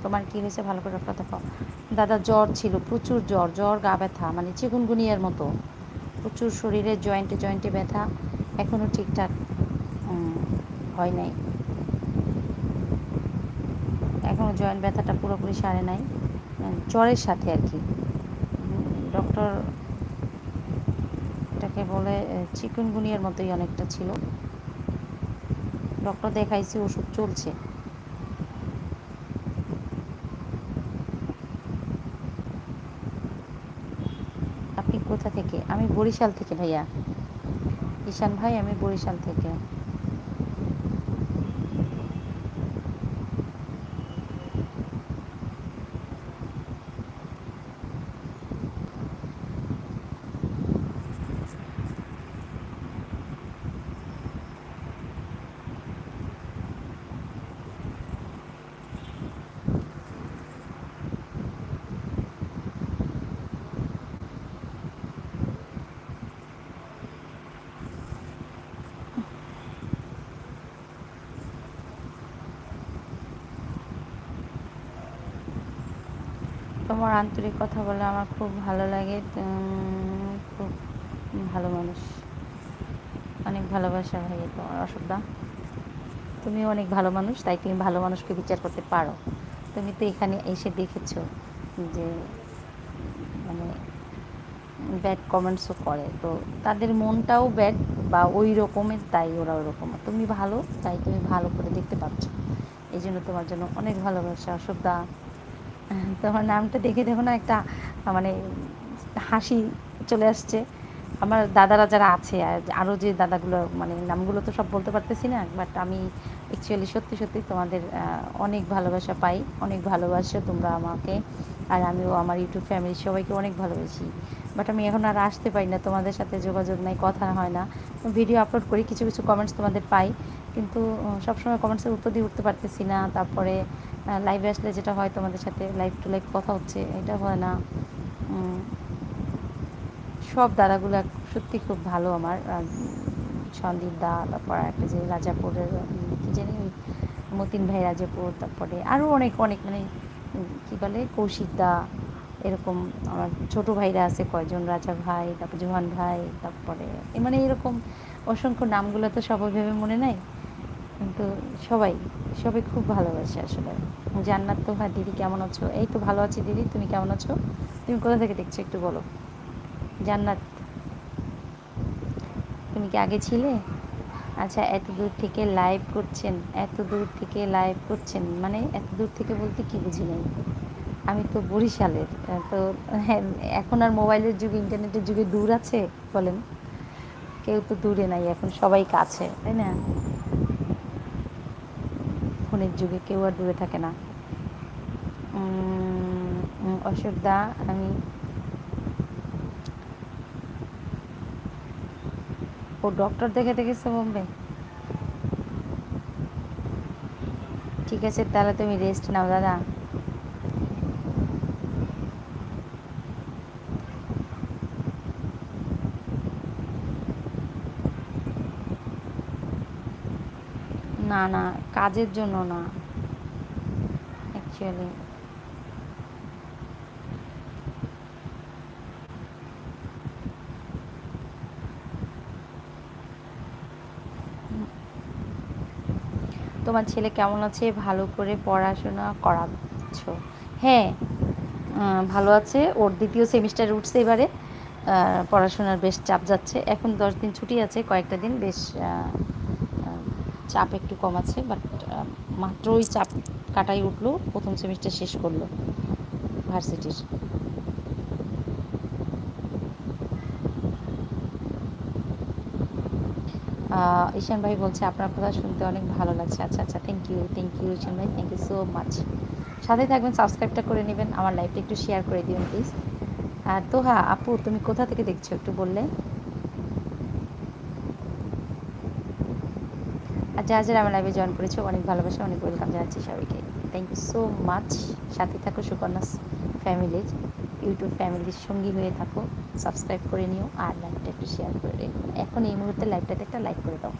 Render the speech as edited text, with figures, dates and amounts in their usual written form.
তোমার কী হয়েছে ভালো করে ডক্টর দেখাও। দাদা জ্বর ছিল, প্রচুর জ্বর, জ্বর গা ব্যথা, মানে চিকুনগুনিয়ার মতো প্রচুর শরীরে জয়েন্টে জয়েন্টে ব্যথা, এখনও ঠিকঠাক হয় নাই, এখনও জয়েন্ট ব্যথাটা পুরোপুরি সারে নাই, জ্বরের সাথে আর কি। ডক্টর এটাকে বলে চিকুনগুনিয়ার মতোই অনেকটা ছিল, ডক্টর দেখাইছি, ওষুধ চলছে। আপনি কোথা থেকে? আমি বরিশাল থেকে ভাইয়া, ঈশান ভাই, আমি বরিশাল থেকে। তোমার আন্তরিক কথা বলে আমার খুব ভালো লাগে, খুব ভালো মানুষ, অনেক ভালোবাসা ভাই তোমার অশোকদা। তুমিও অনেক ভালো মানুষ, তাই তুমি ভালো মানুষকে বিচার করতে পারো। তুমি তো এখানে এসে দেখেছো যে মানে ব্যাড কমেন্টসও করে, তো তাদের মনটাও ব্যাড বা ওই রকমের, তাই ওরা ওই রকম। তুমি ভালো, তাই তুমি ভালো করে দেখতে পাচ্ছ, এই জন্য তোমার জন্য অনেক ভালোবাসা অশোকদা। তোমার নামটা দেখে দেখো না, একটা মানে হাসি চলে আসছে। আমার দাদারা যারা আছে আর আরও যে দাদাগুলো, মানে নামগুলো তো সব বলতে পারতেছি না, বাট আমি অ্যাকচুয়ালি সত্যি সত্যি তোমাদের অনেক ভালোবাসা পাই, অনেক ভালোবাসো তোমরা আমাকে, আর আমিও আমার ইউটিউব ফ্যামিলির সবাইকে অনেক ভালোবাসি। বাট আমি এখন আর আসতে পারি না, তোমাদের সাথে যোগাযোগ নাই, কথা হয় না। ভিডিও আপলোড করি, কিছু কিছু কমেন্টস তোমাদের পাই, কিন্তু সবসময় কমেন্টসের উত্তর দিয়ে উঠতে পারতেছি না। তারপরে লাইভে আসলে যেটা হয়, তোমাদের সাথে লাইভ টু লাইভ কথা হচ্ছে, এটা হয় না। সব দাদাগুলো সত্যি খুব ভালো আমার, সন্দীপ দা, তারপর একটা যে রাজাপুরের কী জানি ওই মতিন ভাই রাজাপুর, তারপরে আরও অনেক অনেক মানে কী বলে কৌশিক দা, এরকম আমার ছোটো ভাইরা আছে কয়জন, রাজা ভাই, তারপর জোহান ভাই, তারপরে মানে এরকম অসংখ্য নামগুলো তো সব ওইভাবে মনে নাই, কিন্তু সবাই সবাই খুব ভালোবাসে আসলে। জান্নাত তো হ্যাঁ, দিদি কেমন আছো? এই তো ভালো আছি দিদি, তুমি কেমন আছো? তুমি কোথা থেকে দেখছো একটু বলো। জান্নাত, তুমি কি আগে ছিলে? আচ্ছা, এত দূর থেকে লাইভ করছেন, এত দূর থেকে লাইভ করছেন, মানে এত দূর থেকে বলতে কি বুঝি নাই। আমি তো বরিশালের, তো হ্যাঁ, এখন আর মোবাইলের যুগে, ইন্টারনেটের যুগে দূর আছে বলেন? কেউ তো দূরে নাই, এখন সবাই কাছে, তাই না? ফোনের যুগে কেউ আর দূরে থাকে না। অশোক দা, আমি ও ডক্টর দেখে দেখেছে বোম্বে। ঠিক আছে, তাহলে তুমি রেস্ট নাও দাদা। না না, কাজের জন্য না অ্যাকচুয়ালি। তোমার ছেলে কেমন আছে? ভালো করে পড়াশোনা করাচ্ছ? হ্যাঁ, ভালো আছে, ওর দ্বিতীয় সেমিস্টারে উঠছে এবারে। পড়াশোনার বেশ চাপ যাচ্ছে, এখন 10 দিন ছুটি আছে, কয়েকটা দিন বেশ চাপ একটু কম আছে, বাট মাত্র ওই চাপ কাটাই উঠলো, প্রথম সেমিস্টার শেষ করলো ভার্সিটির। ঈশান ভাই বলছে আপনার কথা শুনতে অনেক ভালো লাগছে। আচ্ছা আচ্ছা, থ্যাংক ইউ ঈশান ভাই, থ্যাংক ইউ সো মাচ। সাথে থাকবেন, সাবস্ক্রাইবটা করে নেবেন, আমার লাইভটা একটু শেয়ার করে দিবেন প্লিজ। আর তো হ্যাঁ আপু, তুমি কোথা থেকে দেখছো একটু বললে? আর যারা যারা আমার লাইভে জয়েন করেছো, অনেক ভালোবাসা, অনেক ওয়েলকাম জানাচ্ছি সবাইকে। Thank you so much. সাথে থাকো সুকন্যা ফ্যামিলির, ইউটিউব ফ্যামিলির সঙ্গী হয়ে থাকো, সাবস্ক্রাইব করে নিও, আর লাইভটা একটু শেয়ার করে রেখো। এখন এই মুহূর্তে লাইভটাতে একটা লাইক করে দাও।